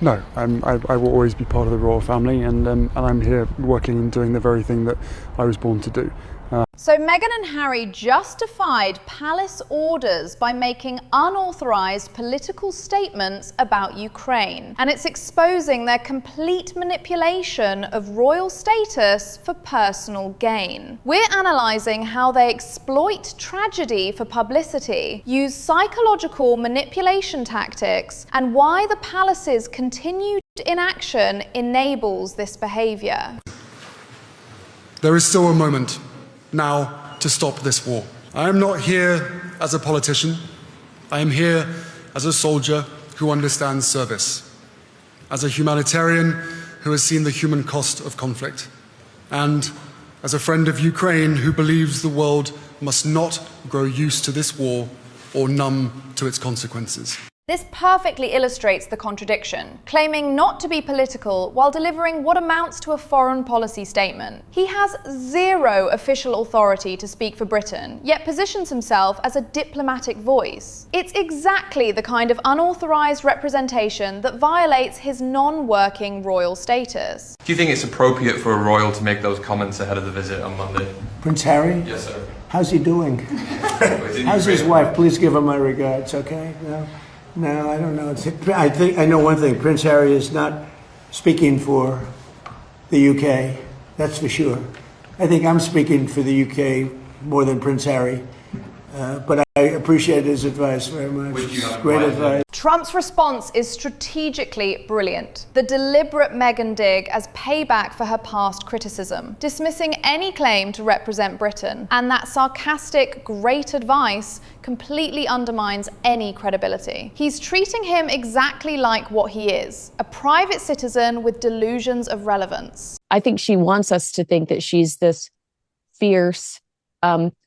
No, I will always be part of the royal family, and I'm here working and doing the very thing that I was born to do. So Meghan and Harry justified palace orders by making unauthorized political statements about Ukraine, and it's exposing their complete manipulation of royal status for personal gain. We're analyzing how they exploit tragedy for publicity, use psychological manipulation tactics, and why the palace's continued inaction enables this behavior. There is still a moment now to stop this war. I am not here as a politician. I am here as a soldier who understands service, as a humanitarian who has seen the human cost of conflict, and as a friend of Ukraine who believes the world must not grow used to this war or numb to its consequences. This perfectly illustrates the contradiction, claiming not to be political while delivering what amounts to a foreign policy statement. He has zero official authority to speak for Britain, yet positions himself as a diplomatic voice. It's exactly the kind of unauthorized representation that violates his non-working royal status. Do you think it's appropriate for a royal to make those comments ahead of the visit on Monday? Prince Harry? Yes, sir. How's he doing? How's his wife? Please give him my regards, okay? No, I don't know. I know one thing. Prince Harry is not speaking for the UK. That's for sure. I think I'm speaking for the UK more than Prince Harry. But I appreciate his advice very much. Great advice. Trump's response is strategically brilliant. The deliberate Meghan dig as payback for her past criticism, dismissing any claim to represent Britain, and that sarcastic, great advice completely undermines any credibility. He's treating him exactly like what he is, a private citizen with delusions of relevance. I think she wants us to think that she's this fierce,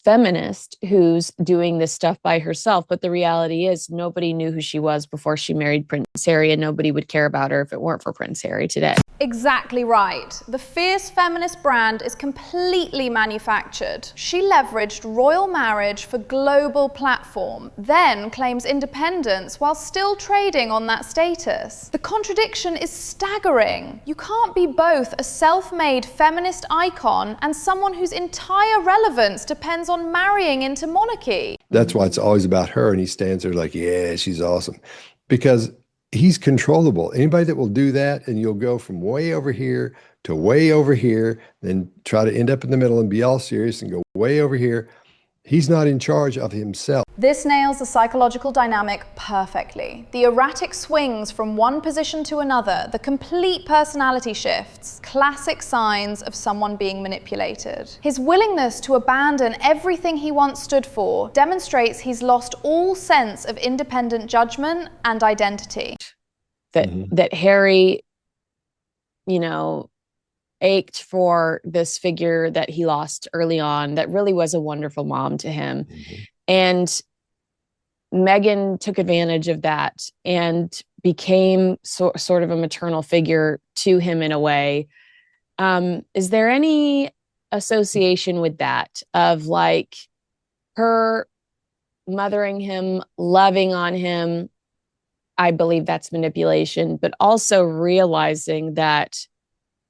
feminist who's doing this stuff by herself. But the reality is nobody knew who she was before she married Prince Harry, and nobody would care about her if it weren't for Prince Harry today. Exactly right. The fierce feminist brand is completely manufactured. She leveraged royal marriage for global platform, then claims independence while still trading on that status. The contradiction is staggering. You can't be both a self-made feminist icon and someone whose entire relevance depends on marrying into monarchy. That's why it's always about her, and he stands there like, yeah, she's awesome. Because he's controllable. Anybody that will do that, and you'll go from way over here to way over here, then try to end up in the middle and be all serious and go way over here. He's not in charge of himself. This nails the psychological dynamic perfectly. The erratic swings from one position to another, the complete personality shifts, classic signs of someone being manipulated. His willingness to abandon everything he once stood for demonstrates he's lost all sense of independent judgment and identity. That Harry, ached for this figure that he lost early on that really was a wonderful mom to him. And Meghan took advantage of that and became sort of a maternal figure to him in a way. Is there any association with that of like her mothering him, loving on him? I believe that's manipulation, but also realizing that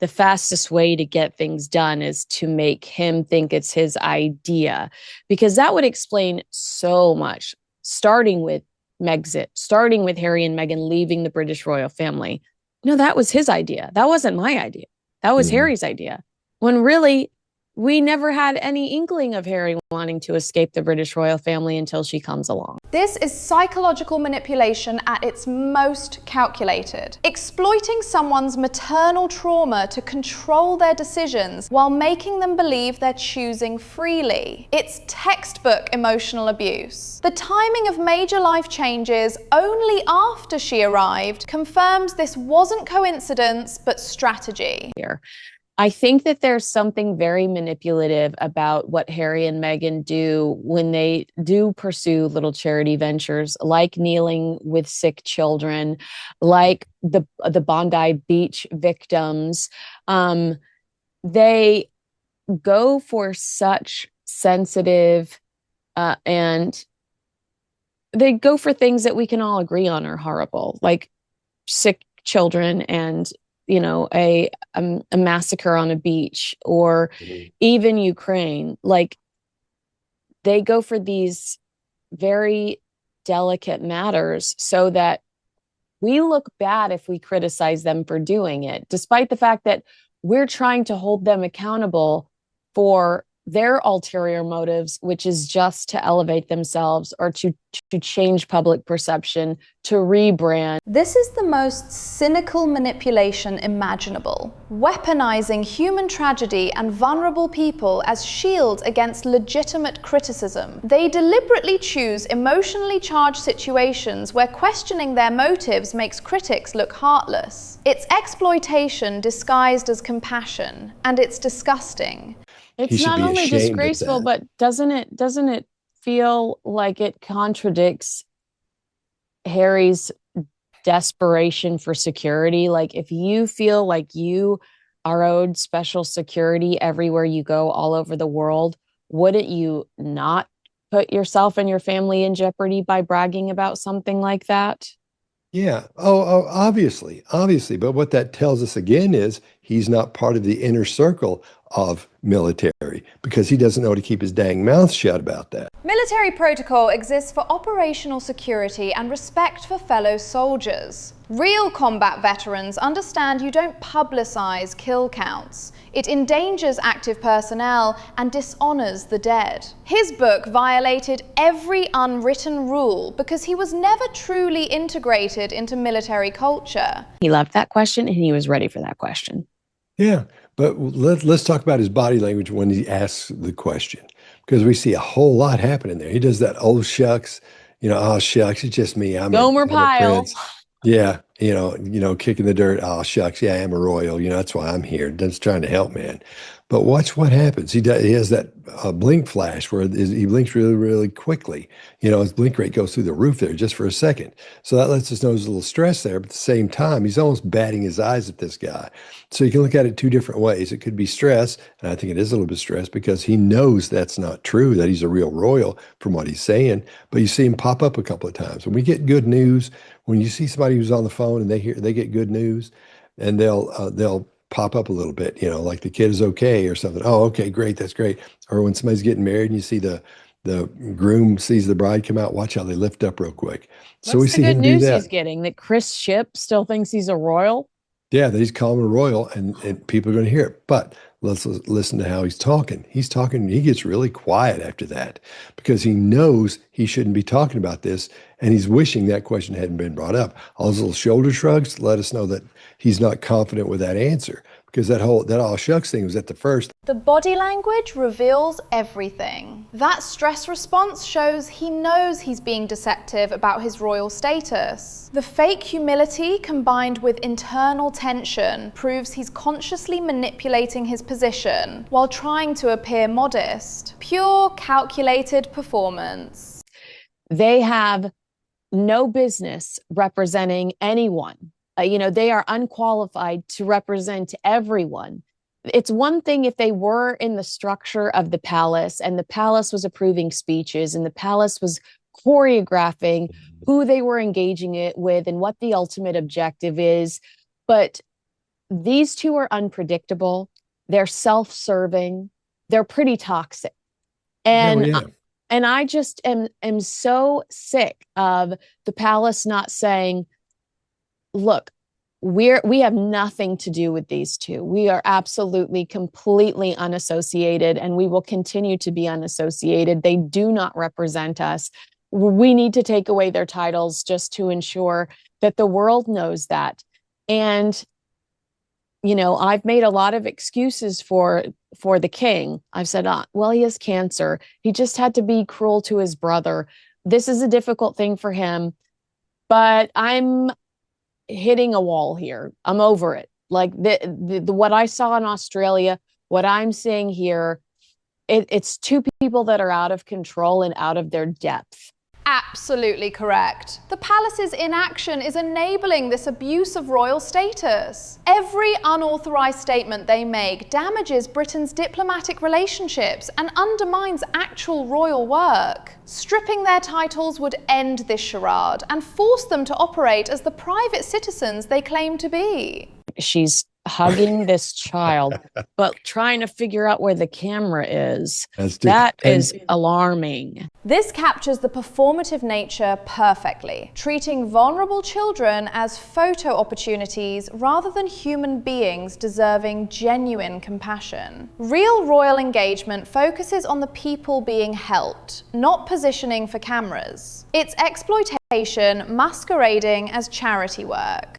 the fastest way to get things done is to make him think it's his idea, because that would explain so much, starting with Megxit, starting with Harry and Meghan leaving the British royal family. No, that was his idea. That wasn't my idea. That was Harry's idea. When really, we never had any inkling of Harry wanting to escape the British royal family until she comes along. This is psychological manipulation at its most calculated. Exploiting someone's maternal trauma to control their decisions while making them believe they're choosing freely. It's textbook emotional abuse. The timing of major life changes only after she arrived confirms this wasn't coincidence, but strategy. Here. I think that there's something very manipulative about what Harry and Meghan do when they do pursue little charity ventures, like kneeling with sick children, like the Bondi Beach victims. They go for such sensitive and they go for things that we can all agree on are horrible, like sick children and, you know, a massacre on a beach, or even Ukraine. Like, they go for these very delicate matters so that we look bad if we criticize them for doing it, despite the fact that we're trying to hold them accountable for their ulterior motives, which is just to elevate themselves or to change public perception, to rebrand. This is the most cynical manipulation imaginable, weaponizing human tragedy and vulnerable people as shields against legitimate criticism. They deliberately choose emotionally charged situations where questioning their motives makes critics look heartless. It's exploitation disguised as compassion, and it's disgusting. It's not only disgraceful, but doesn't it feel like it contradicts Harry's desperation for security? Like, if you feel like you are owed special security everywhere you go all over the world, wouldn't you not put yourself and your family in jeopardy by bragging about something like that? Yeah. Obviously. But what that tells us again is he's not part of the inner circle of military, because he doesn't know how to keep his dang mouth shut about that. Military protocol exists for operational security and respect for fellow soldiers. Real combat veterans understand you don't publicize kill counts. It endangers active personnel and dishonors the dead. His book violated every unwritten rule because he was never truly integrated into military culture. He loved that question and he was ready for that question. Yeah, but let's talk about his body language when he asks the question, because we see a whole lot happening there. He does that, oh shucks, oh shucks, it's just me. I'm Gomer a Pyle. prince. Yeah, kicking the dirt. Oh shucks, yeah, I am a royal. That's why I'm here. Just trying to help, man. But watch what happens. He has that blink flash where he blinks really, really quickly. His blink rate goes through the roof there just for a second. So that lets us know there's a little stress there. But at the same time, he's almost batting his eyes at this guy. So you can look at it two different ways. It could be stress, and I think it is a little bit stress because he knows that's not true, that he's a real royal from what he's saying. But you see him pop up a couple of times. When we get good news, when you see somebody who's on the phone and they get good news, and they'll pop up a little bit, like the kid is okay or something. Oh, okay, great, that's great. Or when somebody's getting married and you see the groom sees the bride come out, watch how they lift up real quick. So we see him do that. What's the good news he's getting? That Chris Shipp still thinks he's a royal? Yeah, that he's calling him a royal, and people are going to hear it. But let's listen to how he's talking. He gets really quiet after that because he knows he shouldn't be talking about this, and he's wishing that question hadn't been brought up. All those little shoulder shrugs let us know that he's not confident with that answer, because that all shucks thing was at the first. The body language reveals everything. That stress response shows he knows he's being deceptive about his royal status. The fake humility combined with internal tension proves he's consciously manipulating his position while trying to appear modest. Pure, calculated performance. They have no business representing anyone. They are unqualified to represent everyone. It's one thing if they were in the structure of the palace and the palace was approving speeches and the palace was choreographing who they were engaging it with and what the ultimate objective is. But these two are unpredictable. They're self-serving. They're pretty toxic. And and I just am so sick of the palace not saying, look, we have nothing to do with these two. We are absolutely, completely unassociated, and we will continue to be unassociated. They do not represent us. We need to take away their titles just to ensure that the world knows that. And, I've made a lot of excuses for the king. I've said, well, he has cancer. He just had to be cruel to his brother. This is a difficult thing for him, but I'm hitting a wall here. I'm over it. Like the what I saw in Australia, what I'm seeing here, it's two people that are out of control and out of their depth. absolutely correct. The palace's inaction is enabling this abuse of royal status. Every unauthorized statement they make damages Britain's diplomatic relationships and undermines actual royal work. Stripping their titles would end this charade and force them to operate as the private citizens they claim to be. She's hugging this child, but trying to figure out where the camera is. That is alarming. This captures the performative nature perfectly, treating vulnerable children as photo opportunities rather than human beings deserving genuine compassion. Real royal engagement focuses on the people being helped, not positioning for cameras. It's exploitation masquerading as charity work.